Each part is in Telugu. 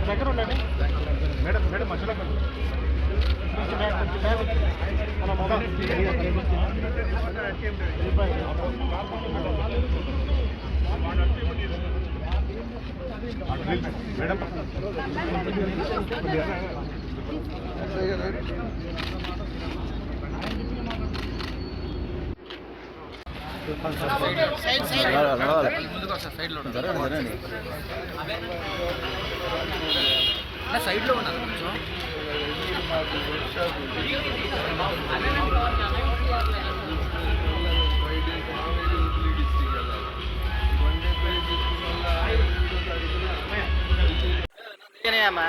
దగ్గర ఉండండి మేడం. మేడం మధ్యలో మన మొబైల్ మేడం సైడ్ లో ఉన్నారు కొంచెం అమ్మా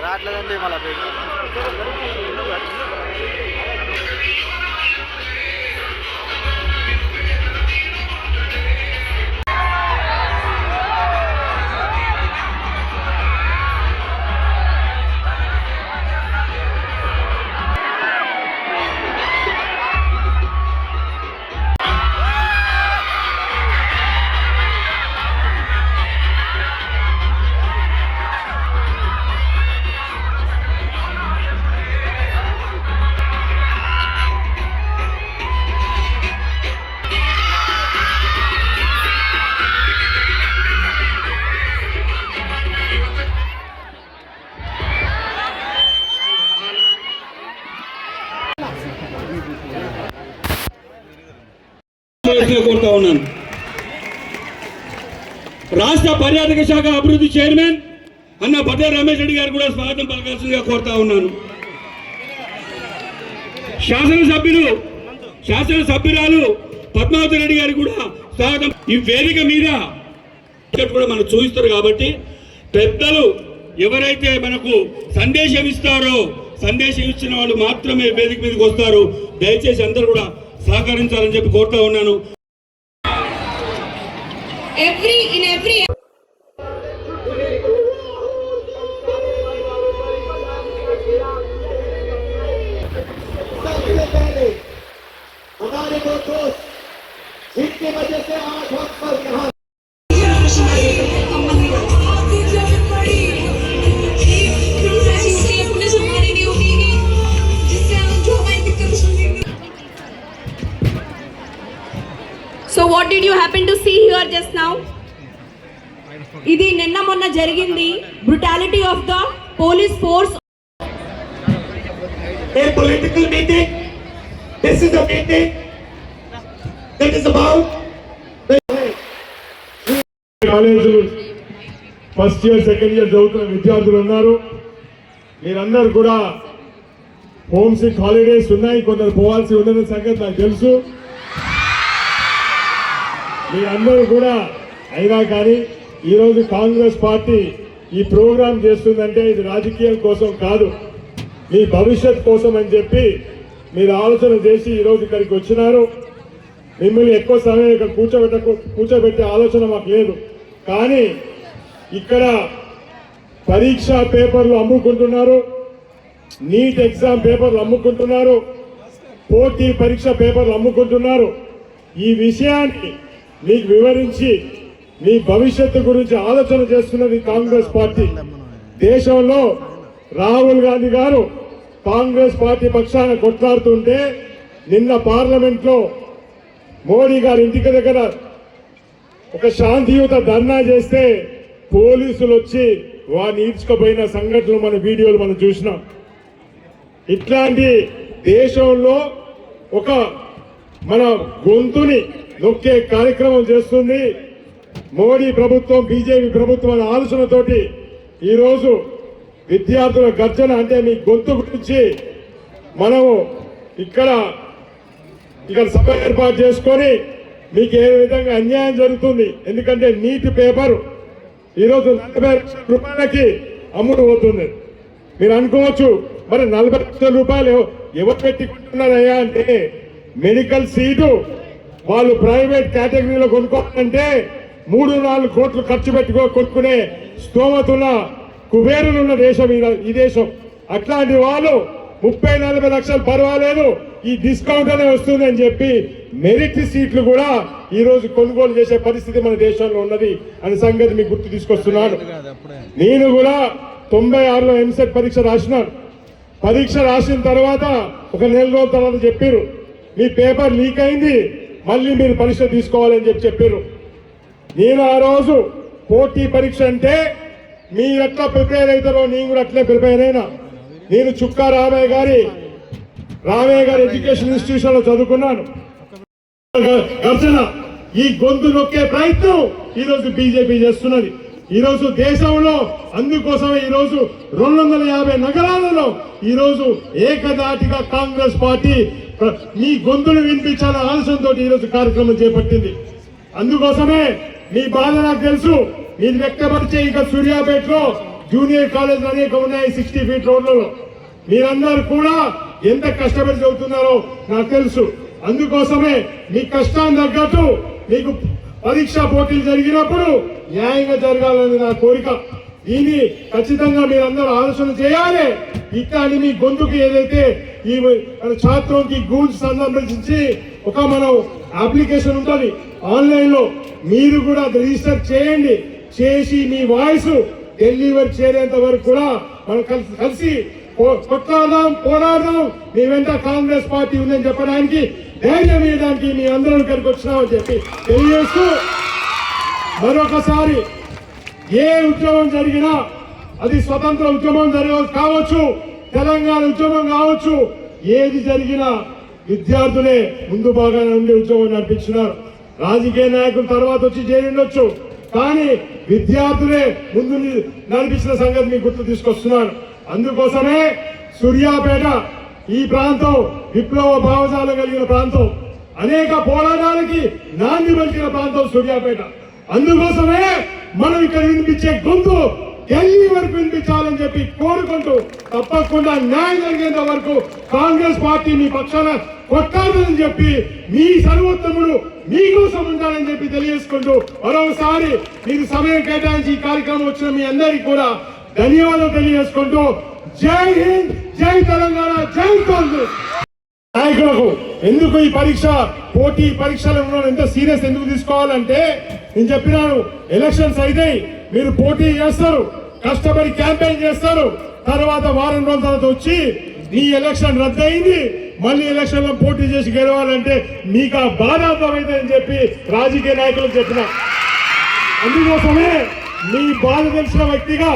రావట్లేదండి మళ్ళీ కోరుతా ఉన్నాను. రాష్ట్ర పర్యాటక శాఖ అభివృద్ధి చైర్మన్ అన్న బట్టే రమేష్ రెడ్డి గారు కూడా స్వాగతం పలకాల్సిందిగా కోరుతా ఉన్నాను. శాసనసభ్యురాలు పద్మావతి రెడ్డి గారికి కూడా స్వాగతం. ఈ వేదిక మీద కూడా మనకు చూపిస్తారు కాబట్టి పెద్దలు ఎవరైతే మనకు సందేశం ఇస్తారో సందేశం ఇచ్చిన వాళ్ళు మాత్రమే వేదిక మీదకి వస్తారు. దయచేసి అందరూ కూడా సహకరించాలని చెప్పి కోరుతా ఉన్నాను. So what did you happen to see here just now? Idi nenna monna jarigindi brutality of the police force. A political meeting. This is a meeting that is about కాలేజీలు ఫస్ట్ ఇయర్ సెకండ్ ఇయర్ చదువుతున్న విద్యార్థులు ఉన్నారు. మీరందరూ కూడా హోమ్ సిక్ హాలిడేస్ ఉన్నాయి, కొందరు పోవాల్సి ఉన్నది సంగతి నాకు తెలుసు. మీరందరూ కూడా అయినా కానీ ఈరోజు కాంగ్రెస్ పార్టీ ఈ ప్రోగ్రాం చేస్తుందంటే ఇది రాజకీయం కోసం కాదు, మీ భవిష్యత్ కోసం అని చెప్పి మీరు ఆలోచన చేసి ఈరోజు ఇక్కడికి వచ్చినారు. మిమ్మల్ని ఎక్కువ సమయం ఇక్కడ కూర్చోబెట్టే ఆలోచన మాకు లేదు. కానీ ఇక్కడ పరీక్షా పేపర్లు అమ్ముకుంటున్నారు, నీట్ ఎగ్జామ్ పేపర్లు అమ్ముకుంటున్నారు, పోటీ పరీక్ష పేపర్లు అమ్ముకుంటున్నారు. ఈ విషయాన్ని మీకు వివరించి మీ భవిష్యత్తు గురించి ఆలోచన చేస్తున్నది కాంగ్రెస్ పార్టీ. దేశంలో రాహుల్ గాంధీ గారు కాంగ్రెస్ పార్టీ పక్షాన కొట్లాడుతుంటే నిన్న పార్లమెంట్ లో మోడీ గారి ఇంటికి దగ్గర ఒక శాంతియుత ధర్నా చేస్తే పోలీసులు వచ్చి వారిని ఈడ్చుకుపోయిన సంఘటనలు మన వీడియోలు మనం చూసినాం. ఇట్లాంటి దేశంలో ఒక మన గొంతుని నొక్కే కార్యక్రమం చేస్తుంది మోడీ ప్రభుత్వం, బీజేపీ ప్రభుత్వం అనే ఆలోచనతోటి ఈరోజు విద్యార్థుల గర్జన అంటే మీ గొంతు గురించి మనము ఇక్కడ సభ ఏర్పాటు చేసుకొని మీకు ఏ విధంగా అన్యాయం జరుగుతుంది. ఎందుకంటే నీటి పేపర్ ఈరోజు 40 లక్షల రూపాయలకి అమ్ముడు పోతుంది. మీరు అనుకోవచ్చు మరి 40 లక్షల రూపాయలు ఎవరు పెట్టుకుంటున్నారయ్యా అంటే, మెడికల్ సీటు వాళ్ళు ప్రైవేట్ కేటగిరీలో కొనుక్కోవాలంటే 3-4 కోట్లు ఖర్చు కొనుక్కునే స్తోమతున్న కుబేరులున్న దేశం ఈ దేశం. అట్లాంటి వాళ్ళు 30-40 లక్షలు పర్వాలేదు, ఈ డిస్కౌంట్ అనే వస్తుంది అని చెప్పి మెరిట్ సీట్లు కూడా ఈ రోజు కొనుగోలు చేసే పరిస్థితి మన దేశంలో ఉన్నది అనే సంగతి మీకు గుర్తు తీసుకొస్తున్నాను. నేను కూడా 96లో ఎంసెట్ పరీక్ష రాసినాను. పరీక్ష రాసిన తర్వాత ఒక నెల రోజుల తర్వాత చెప్పారు మీ పేపర్ లీక్ అయింది, మళ్ళీ మీరు పరీక్ష తీసుకోవాలని చెప్పారు. నేను ఆ రోజు పోటీ పరీక్ష అంటే మీరు ఎట్లా ప్రిపేర్ అవుతారో నేను కూడా అట్లే ప్రిపేర్ అయినా. నేను చుక్కా రామయ్య గారి ఎడ్యుకేషన్ ఇన్స్టిట్యూషన్ లో చదువుకున్నాను. ఘర్షణ ఈ గొంతు నొక్కే ప్రయత్నం ఈ రోజు బీజేపీ చేస్తున్నది. ఈ రోజు దేశంలో అందుకోసమే ఈ రోజు 250 నగరాలలో ఈ రోజు ఏకదాటిగా కాంగ్రెస్ పార్టీ మీ గొంతును వినిపించాలనే ఆలోచనతో ఈ రోజు కార్యక్రమం చేపట్టింది. అందుకోసమే మీ బాధ నాకు తెలుసు. మీరు వ్యక్తపరిచే ఇక సూర్యాపేటలో జూనియర్ కాలేజ్ అనేక ఉన్నాయి 60 ఫీట్ రోడ్లలో. మీరందరూ కూడా ఎంత కష్టపడి చదువుతున్నారో నాకు తెలుసు. అందుకోసమే మీ కష్టాన్ని తగ్గట్టు మీకు పరీక్షా పోటీలు జరిగినప్పుడు న్యాయంగా జరగాలని నా కోరిక. దీన్ని ఖచ్చితంగా మీరందరూ ఆలోచన చేయాలి. ఇట్లాంటి మీ గొంతుకి ఏదైతే ఈ ఛాత్రంకి గూంజ్ సంబంధించి ఒక మనం అప్లికేషన్ ఉంటుంది ఆన్లైన్ లో, మీరు కూడా రిజిస్టర్ చేయండి. చేసి మీ వాయిస్ డెలివరీ చేరేంత వరకు కూడా మనం కలిసి కొట్లాడదాం, పోరాడదాం. మీ వెంట కాంగ్రెస్ పార్టీ ఉందని చెప్పడానికి, ధైర్యం ఇవ్వడానికి మీ అందరూ ఇక్కడికి వచ్చినామని చెప్పి తెలియజేస్తూ మరొకసారి ఏ ఉద్యమం జరిగినా అది స్వతంత్ర ఉద్యమం కావచ్చు, తెలంగాణ ఉద్యమం కావచ్చు, ఏది జరిగినా విద్యార్థులే ముందు భాగానే ఉండే ఉద్యమం నడిపించినారు. రాజకీయ నాయకులు తర్వాత వచ్చి చేరిండొచ్చు, కానీ విద్యార్థులే ముందు నడిపించిన సంగతి మీకు గుర్తు తీసుకొస్తున్నారు. అందుకోసమే సూర్యాపేట ఈ ప్రాంతం విప్లవ భావజాలం కలిగిన ప్రాంతం, అనేక పోరాటాలకి నాంది పలికిన ప్రాంతం సూర్యాపేట. అందుకోసమే మనం ఇక్కడ వినిపించే గొంతు ఢిల్లీ వరకు వినిపించాలని చెప్పి కోరుకుంటూ తప్పకుండా న్యాయం జరిగేంత వరకు కాంగ్రెస్ పార్టీ మీ పక్షాన కొట్టాలని చెప్పి మీ సర్వోత్తముడు మీకోసం ఉంటానని చెప్పి తెలియజేసుకుంటూ మరోసారి మీరు సమయం కేటాయించి ఈ కార్యక్రమం వచ్చిన మీ అందరికీ కూడా ధన్యవాదాలు తెలియజేసుకుంటూ జై హింద్, జై తెలంగాణ, జై కాంగ్రెస్. నాయకులకు ఎందుకు ఈ పోటీ పరీక్షలు ఎంత సీరియస్ ఎందుకు తీసుకోవాలంటే నేను చెప్పినాను, ఎలక్షన్స్ అయితే మీరు పోటీ చేస్తారు, కష్టపడి క్యాంపెయిన్ చేస్తారు, తర్వాత వారం రోజుల తర్వాత వచ్చి ఈ ఎలక్షన్ రద్దయింది, మళ్ళీ ఎలక్షన్ లో పోటీ చేసి గెలవాలంటే మీకు ఆ బాధ అర్థమైంది అని చెప్పి రాజకీయ నాయకులకు చెప్పిన. అందుకోసమే మీ బాధ తెలిసిన వ్యక్తిగా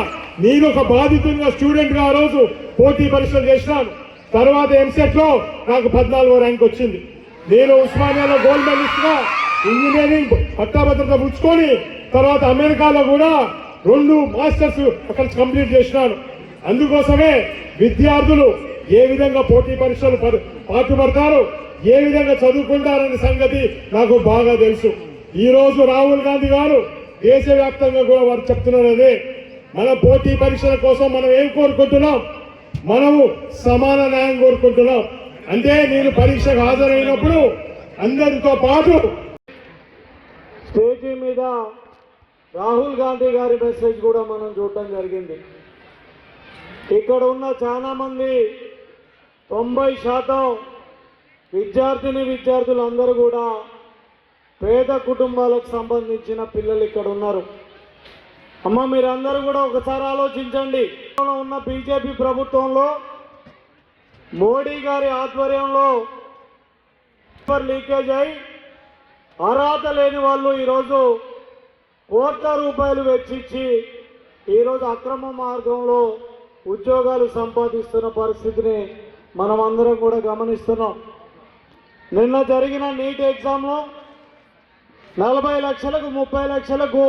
నేను ఒక బాధితుడిగా స్టూడెంట్ గా ఆ రోజు పోటీ పరీక్షలు చేసినాను. తర్వాత ఎంసెట్ లో నాకు 14వ ర్యాంక్ వచ్చింది. నేను ఉస్మానియాలో గోల్డ్ మెడలిస్ట్ గా ఇంజనీరింగ్ పట్టాభద్రత పుచ్చుకొని తర్వాత అమెరికాలో కూడా 2 మాస్టర్స్ అక్కడ కంప్లీట్ చేసినాను. అందుకోసమే విద్యార్థులు ఏ విధంగా పోటీ పరీక్షలు పాటుపడతారు, ఏ విధంగా చదువుకుంటారనే సంగతి నాకు బాగా తెలుసు. ఈ రోజు రాహుల్ గాంధీ గారు దేశవ్యాప్తంగా కూడా వారు చెప్తున్నారు, అదే మన పోటీ పరీక్షల కోసం మనం ఏం కోరుకుంటున్నాం, మనము సమాన న్యాయం కోరుకుంటున్నాం. అంటే నేను పరీక్షకు హాజరైనప్పుడు అందరితో పాటు స్టేజీ మీద రాహుల్ గాంధీ గారి మెసేజ్ కూడా మనం చూడటం జరిగింది. ఇక్కడ ఉన్న చాలా మంది 90% విద్యార్థులందరూ కూడా పేద కుటుంబాలకు సంబంధించిన పిల్లలు ఇక్కడ ఉన్నారు. అమ్మ, మీరందరూ కూడా ఒకసారి ఆలోచించండి. ఉన్న బీజేపీ ప్రభుత్వంలో మోడీ గారి ఆధ్వర్యంలో పేపర్ లీకేజ్ అయి అర్హత లేని వాళ్ళు ఈరోజు కోట్ల రూపాయలు వెచ్చించి ఈరోజు అక్రమ మార్గంలో ఉద్యోగాలు సంపాదిస్తున్న పరిస్థితిని మనం అందరం కూడా గమనిస్తున్నాం. నిన్న జరిగిన నీట్ ఎగ్జామ్లో 40 లక్షలకు 30 లక్షలకు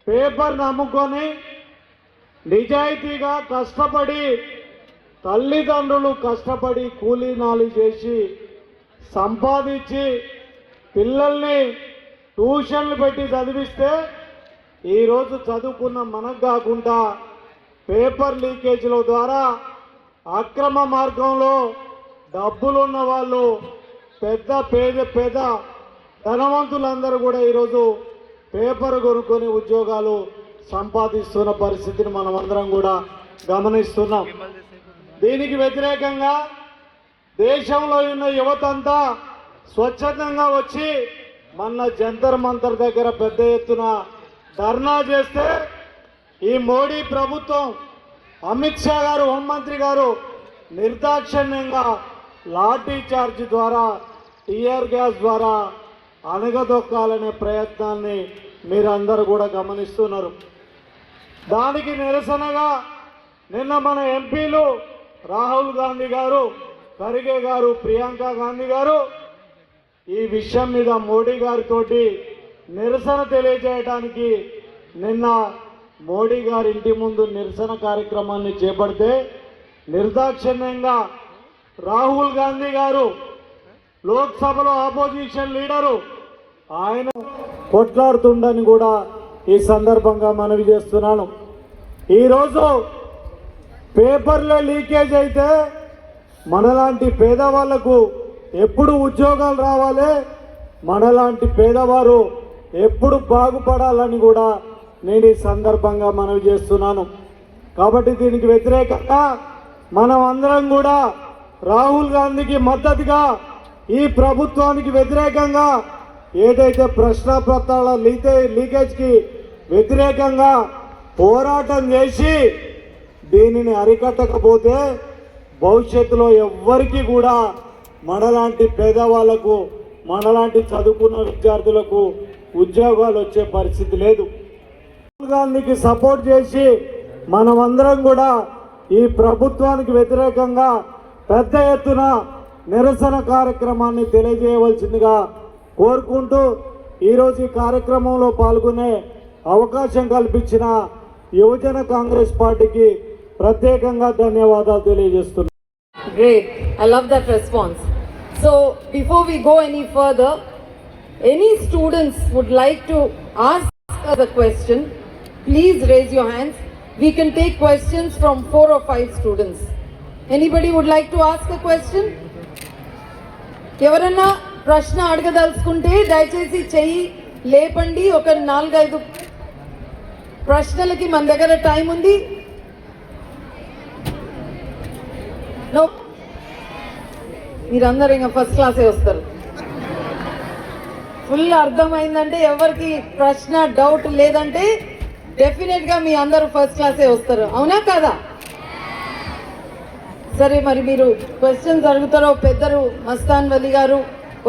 పేపర్ నమ్ముకొని నిజాయితీగా కష్టపడి తల్లిదండ్రులు కష్టపడి కూలీ నాలి చేసి సంపాదించి పిల్లల్ని ట్యూషన్లు పెట్టి చదివిస్తే ఈరోజు చదువుకున్న మనకు కాకుండా పేపర్ లీకేజీల ద్వారా అక్రమ మార్గంలో డబ్బులున్న వాళ్ళు పేద ధనవంతులందరూ కూడా ఈరోజు పేపర్ కొనుక్కొని ఉద్యోగాలు సంపాదిస్తున్న పరిస్థితిని మనం అందరం కూడా గమనిస్తున్నాం. దీనికి వ్యతిరేకంగా దేశంలో ఉన్న యువత అంతా స్వచ్ఛందంగా వచ్చి మన జంతర్ మంతర్ దగ్గర పెద్ద ఎత్తున ధర్నా చేస్తే ఈ మోడీ ప్రభుత్వం అమిత్ షా గారు హోంమంత్రి గారు నిర్దాక్షిణ్యంగా లాఠీ చార్జ్ ద్వారా టీఆర్ గ్యాస్ ద్వారా అణగదొక్కాలనే ప్రయత్నాన్ని మీరందరూ కూడా గమనిస్తున్నారు. దానికి నిరసనగా నిన్న మన ఎంపీలు రాహుల్ గాంధీ గారు, ఖర్గే గారు, ప్రియాంక గాంధీ గారు ఈ విషయం మీద మోడీ గారితోటి నిరసన తెలియజేయడానికి నిన్న మోడీ గారి ఇంటి ముందు నిరసన కార్యక్రమాన్ని చేపడితే నిర్దాక్షిణ్యంగా రాహుల్ గాంధీ గారు లోక్సభలో ఆపోజిషన్ లీడరు ఆయన కొట్లాడుతుండని కూడా ఈ సందర్భంగా మనవి చేస్తున్నాను. ఈరోజు పేపర్లో లీకేజ్ అయితే మనలాంటి పేదవాళ్లకు ఎప్పుడు ఉద్యోగాలు రావాలి, మనలాంటి పేదవారు ఎప్పుడు బాగుపడాలని కూడా నేను ఈ సందర్భంగా మనవి చేస్తున్నాను. కాబట్టి దీనికి వ్యతిరేకంగా మనం అందరం కూడా రాహుల్ గాంధీకి మద్దతుగా ఈ ప్రభుత్వానికి వ్యతిరేకంగా ఏదైతే ప్రశ్నపత్రాల లీకేజ్కి వ్యతిరేకంగా పోరాటం చేసి దీనిని అరికట్టకపోతే భవిష్యత్తులో ఎవ్వరికి కూడా మనలాంటి పేదవాళ్లకు, మనలాంటి చదువుకున్న విద్యార్థులకు ఉద్యోగాలు వచ్చే పరిస్థితి లేదు. రాహుల్ గాంధీకి సపోర్ట్ చేసి మనమందరం కూడా ఈ ప్రభుత్వానికి వ్యతిరేకంగా పెద్ద ఎత్తున నిరసన కార్యక్రమాన్ని తెలియజేయవలసిందిగా కోరుకుంటూ ఈరోజు ఈ కార్యక్రమంలో పాల్గొనే అవకాశం కల్పించిన యువజన కాంగ్రెస్ పార్టీకి ప్రత్యేకంగా ధన్యవాదాలు తెలియజేస్తున్నాను. Great. I love that response. So, before we go any further, any students would like to ask us a question, please raise your hands. We can take questions from 4 or 5 students. Anybody would like to ask a question? ఎవరన్నా ప్రశ్న అడగదలుచుకుంటే దయచేసి చెయ్యి లేపండి. ఒక 4-5 ప్రశ్నలకి మన దగ్గర టైం ఉంది. నో, మీరందరూ ఇంకా ఫస్ట్ క్లాసే వస్తారు. ఫుల్ అర్థమైందంటే ఎవరికి ప్రశ్న డౌట్ లేదంటే డెఫినెట్గా మీ అందరూ ఫస్ట్ క్లాసే వస్తారు. అవునా కదా? సరే, మరి మీరు క్వశ్చన్స్ అడుగుతారో. పెద్దలు మస్తాన్ వలి గారు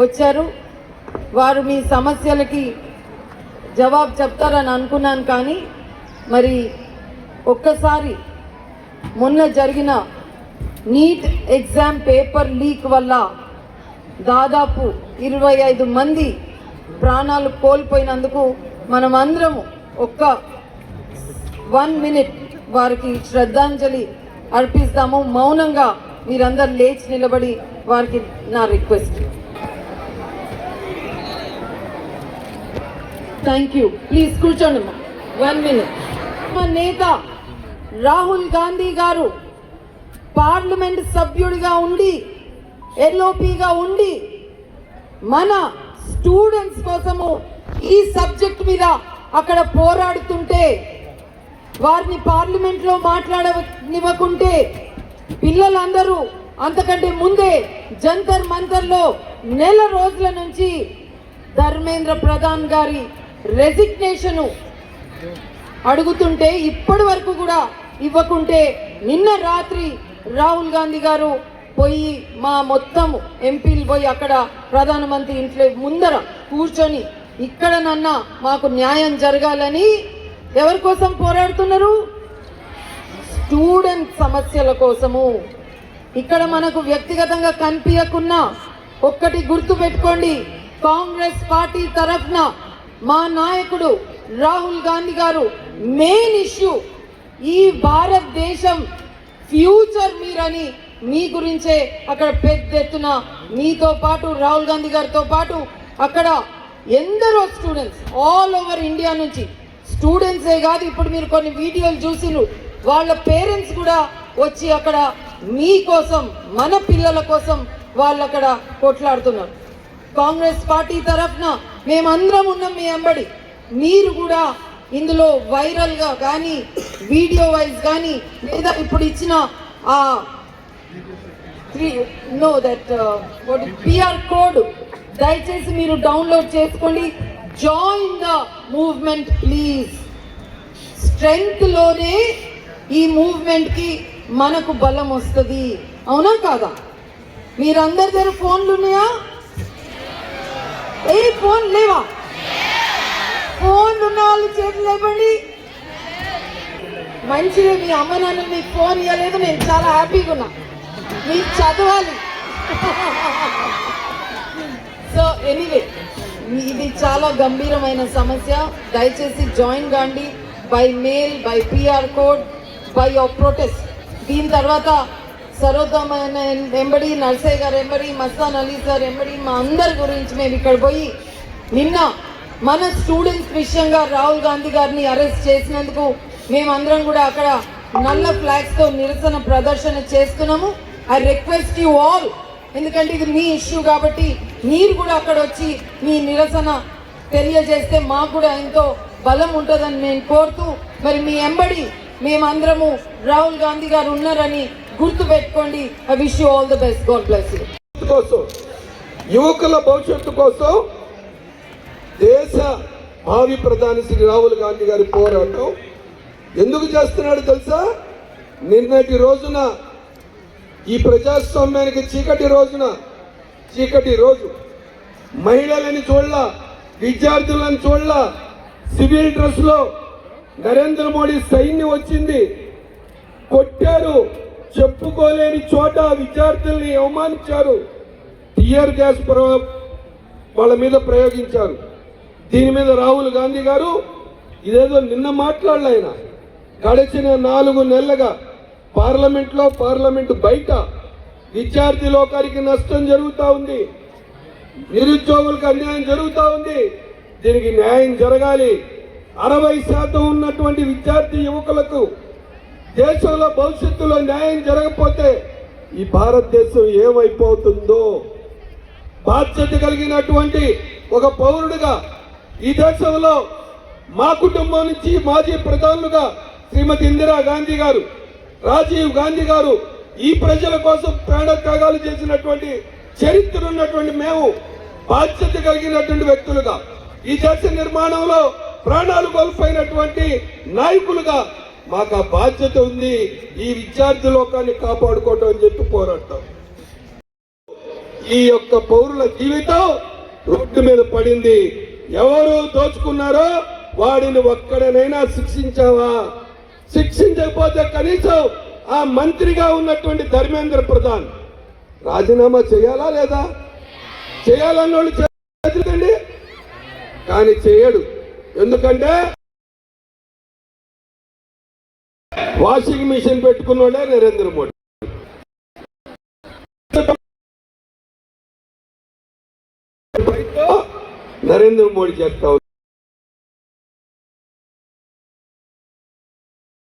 వచ్చారు, వారు మీ సమస్యలకి జవాబు చెప్తారని అనుకున్నాను. కానీ మరి ఒక్కసారి మొన్న జరిగిన నీట్ ఎగ్జామ్ పేపర్ లీక్ వల్ల దాదాపు 25 మంది ప్రాణాలు కోల్పోయినందుకు మనం అందరము ఒక్క 1 మినిట్ వారికి శ్రద్ధాంజలి అర్పిస్తాము. మౌనంగా మీరందరు లేచి నిలబడి వారికి నా రిక్వెస్ట్. Thank you. ప్లీజ్ కూర్చోండి. 1 మినిట్. మా నేత రాహుల్ గాంధీ గారు పార్లమెంట్ సభ్యుడిగా ఉండి, ఎల్ఓపిగా ఉండి మన స్టూడెంట్స్ కోసము ఈ సబ్జెక్ట్ మీద అక్కడ పోరాడుతుంటే, వారిని పార్లమెంట్లో మాట్లాడనివ్వకుంటే, పిల్లలందరూ అంతకంటే ముందే జంతర్ మంతర్లో నెల రోజుల నుంచి ధర్మేంద్ర ప్రధాన్ గారి రెసిగ్నేషను అడుగుతుంటే ఇప్పటి వరకు కూడా ఇవ్వకుంటే, నిన్న రాత్రి రాహుల్ గాంధీ గారు పోయి మా మొత్తం ఎంపీలు పోయి అక్కడ ప్రధానమంత్రి ఇంట్లో ముందర కూర్చొని ఇక్కడనన్నా మాకు న్యాయం జరగాలని ఎవరి కోసం పోరాడుతున్నారు? స్టూడెంట్ సమస్యల కోసము. ఇక్కడ మనకు వ్యక్తిగతంగా కనిపించకున్నా ఒక్కటి గుర్తు పెట్టుకోండి, కాంగ్రెస్ పార్టీ తరఫున మా నాయకుడు రాహుల్ గాంధీ గారు మెయిన్ ఇష్యూ ఈ భారతదేశం ఫ్యూచర్ మీరని మీ గురించే అక్కడ పెద్ద ఎత్తున మీతో పాటు రాహుల్ గాంధీ గారితో పాటు అక్కడ ఎందరో స్టూడెంట్స్ ఆల్ ఓవర్ ఇండియా నుంచి, స్టూడెంట్సే కాదు, ఇప్పుడు మీరు కొన్ని వీడియోలు చూసిరు, వాళ్ళ పేరెంట్స్ కూడా వచ్చి అక్కడ మీకోసం, మన పిల్లల కోసం వాళ్ళు అక్కడ కొట్లాడుతున్నారు. కాంగ్రెస్ పార్టీ తరఫున మేమందరం ఉన్నాం మీ వెంబడి. మీరు కూడా ఇందులో వైరల్గా కానీ వీడియో వైజ్ కానీ లేదా ఇప్పుడు ఇచ్చిన ఆ PR కోడ్ దయచేసి మీరు డౌన్లోడ్ చేసుకోండి. Join the movement please. Strength లోనే ఈ మూవ్మెంట్ కి మనకు బలం వస్తుంది. అవునా కాదా? మీరందరి దగ్గర ఫోన్లు ఉన్నాయా? ఫోన్ లేవా? ఫోన్లు ఉన్న వాళ్ళు చేతులు లేవండి. మంచిగా మీ అమ్మ నాన్న మీకు ఫోన్ ఇవ్వలేదు, నేను చాలా హ్యాపీగా ఉన్నా. మీరు చదవాలి. సో ఎనీవే, ఇది చాలా గంభీరమైన సమస్య. దయచేసి జాయిన్ కాండి. By mail, by PR code, by your protest. దీని తర్వాత సరోత్తమైన ఎంబడి, నర్సయ్య గారు ఎంబడి, మస్తాన్ అలీ సార్ ఎంబడి, మా అందరి గురించి మేము ఇక్కడ పోయి నిన్న మన స్టూడెంట్స్ విషయంగా రాహుల్ గాంధీ గారిని అరెస్ట్ చేసినందుకు మేమందరం కూడా అక్కడ నల్ల ఫ్లాగ్స్తో నిరసన ప్రదర్శన చేస్తున్నాము. ఐ రిక్వెస్ట్ యూ ఆల్, ఎందుకంటే ఇది మీ ఇష్యూ కాబట్టి మీరు కూడా అక్కడ వచ్చి మీ నిరసన తెలియజేస్తే మాకు కూడా ఎంతో బలం ఉంటుందని నేను కోరుతూ, మరి మీ ఎంబడి మేమందరము రాహుల్ గాంధీ గారు ఉన్నారని గుర్తు పెట్టుకోండి. I wish you all the best. God bless you. కోసం, యువకుల భవిష్యత్తు కోసం దేశ భావి ప్రధాని శ్రీ రాహుల్ గాంధీ గారి పోరాటం ఎందుకు చేస్తున్నాడు తెలుసా? నిన్నటి రోజున ఈ ప్రజాస్వామ్యానికి చీకటి రోజు మహిళలని చూడలా, విద్యార్థులను చూడలా, సివిల్ డ్రెస్ లో నరేంద్ర మోడీ సైన్యం వచ్చింది, కొట్టారు, చెప్పుకోలేని చోట విద్యార్థుల్ని అవమానించారు, టియర్ గ్యాస్ వాళ్ళ మీద ప్రయోగించారు. దీని మీద రాహుల్ గాంధీ గారు ఇదేదో నిన్న మాట్లాడలే, ఆయన గడిచిన 4 నెలలుగా పార్లమెంటు బయట విద్యార్థి లోకానికి నష్టం జరుగుతూ ఉంది, నిరుద్యోగులకు అన్యాయం జరుగుతూ ఉంది. దీనికి న్యాయం జరగాలి. 60% ఉన్నటువంటి విద్యార్థి యువకులకు దేశంలో భవిష్యత్తులో న్యాయం జరగకపోతే ఈ భారతదేశం ఏమైపోతుందో బాధ్యత కలిగినటువంటి ఒక పౌరుడిగా ఈ దేశంలో మా కుటుంబం నుంచి మాజీ ప్రధానులుగా శ్రీమతి ఇందిరా గాంధీ గారు, రాజీవ్ గాంధీ గారు ఈ ప్రజల కోసం ప్రాణత్యాగాలు చేసినటువంటి చరిత్ర ఉన్నటువంటి మేము బాధ్యత కలిగినటువంటి వ్యక్తులుగా ఈ దేశ నిర్మాణంలో ప్రాణాలు కోల్పోయినటువంటి నాయకులుగా మాకు ఆ బాధ్యత ఉంది. ఈ విద్యార్థి లోకాన్ని కాపాడుకోవటం అని చెప్పి పోరాడతాం. ఈ యొక్క పౌరుల జీవితం రోడ్డు మీద పడింది. ఎవరు దోచుకున్నారో వాడిని ఒక్కడనైనా శిక్షించావా? శిక్షించకపోతే కనీసం ఆ మంత్రిగా ఉన్నటువంటి ధర్మేంద్ర ప్రధాన్ రాజీనామా చేయాలా లేదా? చేయాలన్నోళ్ళు చేయండి, కానీ చేయడు. ఎందుకంటే వాషింగ్ మిషన్ పెట్టుకున్నోడే నరేంద్ర మోడీ. నరేంద్ర మోడీ చేస్తా